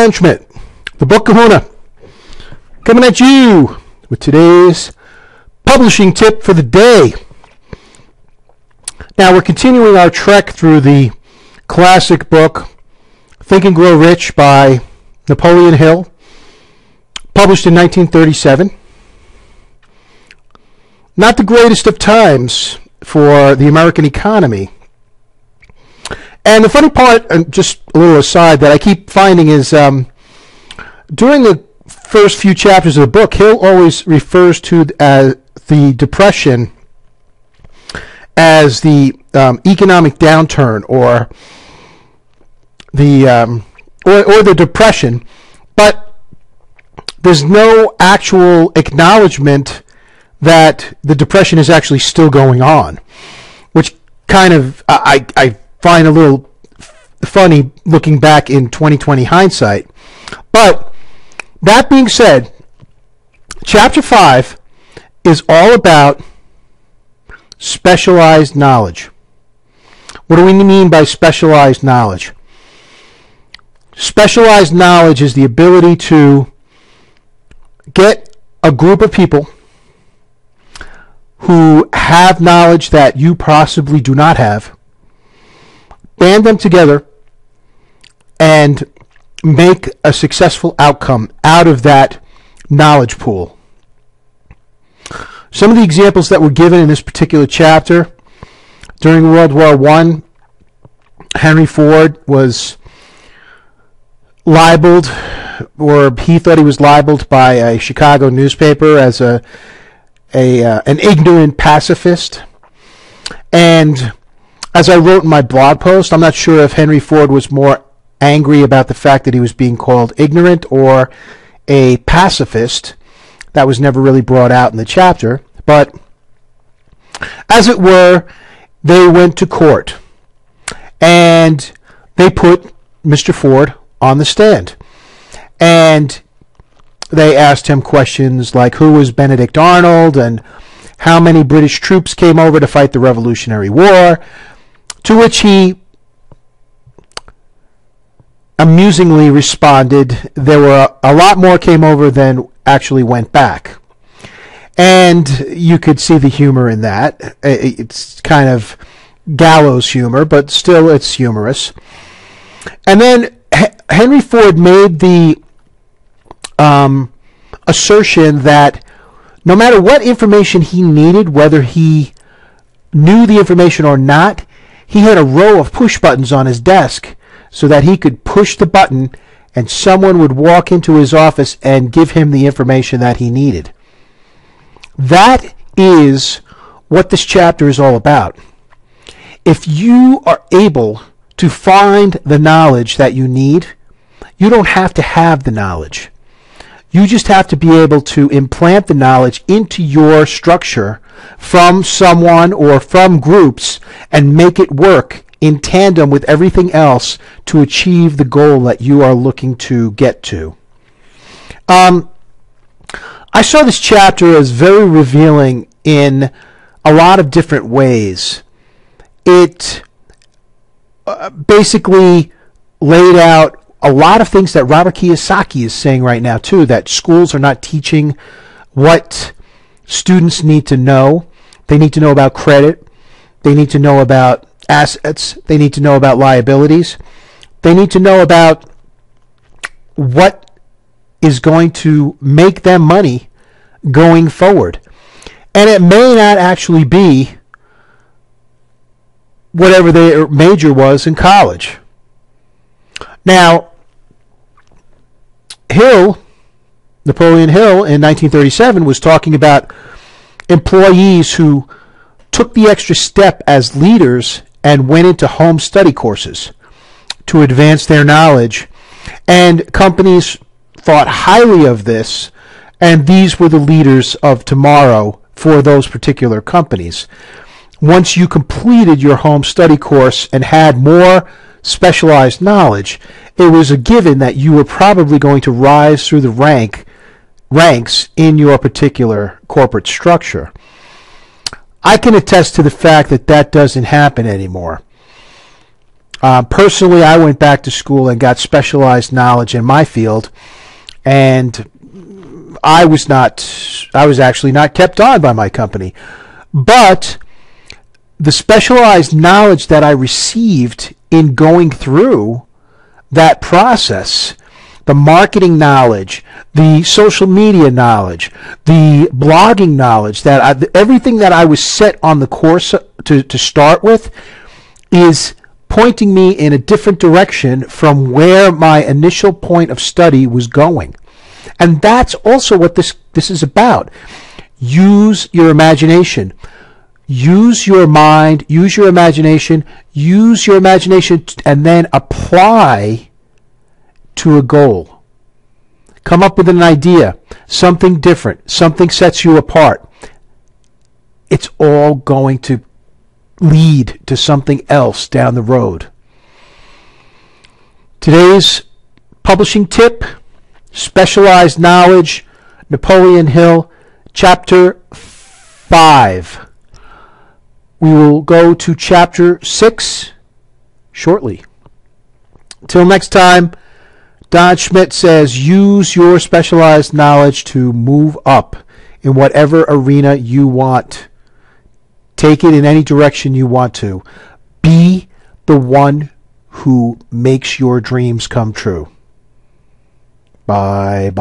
Management, the Book Kahuna, coming at you with today's publishing tip for the day. Now, we're continuing our trek through the classic book, Think and Grow Rich by Napoleon Hill, published in 1937. Not the greatest of times for the American economy. And the funny part, and just a little aside, that I keep finding is during the first few chapters of the book, Hill always refers to the Depression as the economic downturn or the Depression, but there's no actual acknowledgement that the Depression is actually still going on, which kind of I find a little funny looking back in 2020 hindsight. But that being said, chapter 5 is all about specialized knowledge. What do we mean by specialized knowledge? Specialized knowledge is the ability to get a group of people who have knowledge that you possibly do not have, band them together, and make a successful outcome out of that knowledge pool. Some of the examples that were given in this particular chapter: during World War I, Henry Ford was libeled, or he thought he was libeled by a Chicago newspaper as an ignorant pacifist. And as I wrote in my blog post, I'm not sure if Henry Ford was more angry about the fact that he was being called ignorant or a pacifist. That was never really brought out in the chapter. But as it were, they went to court and they put Mr. Ford on the stand. And they asked him questions like who was Benedict Arnold and how many British troops came over to fight the Revolutionary War, to which he amusingly responded there were a lot more came over than actually went back. And you could see the humor in that. It's kind of gallows humor, but still it's humorous. And then Henry Ford made the assertion that no matter what information he needed, whether he knew the information or not, he had a row of push buttons on his desk so that he could push the button and someone would walk into his office and give him the information that he needed. That is what this chapter is all about. If you are able to find the knowledge that you need, you don't have to have the knowledge. You just have to be able to implant the knowledge into your structure from someone or from groups and make it work in tandem with everything else to achieve the goal that you are looking to get to. I saw this chapter as very revealing in a lot of different ways. It basically laid out a lot of things that Robert Kiyosaki is saying right now too, that schools are not teaching what students need to know. They need to know about credit. They need to know about assets. They need to know about liabilities. They need to know about what is going to make them money going forward. And it may not actually be whatever their major was in college. Now, Napoleon Hill in 1937 was talking about employees who took the extra step as leaders and went into home study courses to advance their knowledge. And companies thought highly of this, and these were the leaders of tomorrow for those particular companies. Once you completed your home study course and had more specialized knowledge, it was a given that you were probably going to rise through the ranks in your particular corporate structure. I can attest to the fact that that doesn't happen anymore. Personally, I went back to school and got specialized knowledge in my field, and I was actually not kept on by my company. But the specialized knowledge that I received in going through that process, the marketing knowledge, the social media knowledge, the blogging knowledge, everything that I was set on the course to start with is pointing me in a different direction from where my initial point of study was going. And that's also what this is about. Use your imagination. Use your mind, use your imagination, and then apply to a goal. Come up with an idea, something different, something sets you apart. It's all going to lead to something else down the road. Today's publishing tip, Specialized Knowledge, Napoleon Hill, Chapter 5. We will go to Chapter 6 shortly. Till next time, Don Schmidt says, use your specialized knowledge to move up in whatever arena you want. Take it in any direction you want to. Be the one who makes your dreams come true. Bye-bye.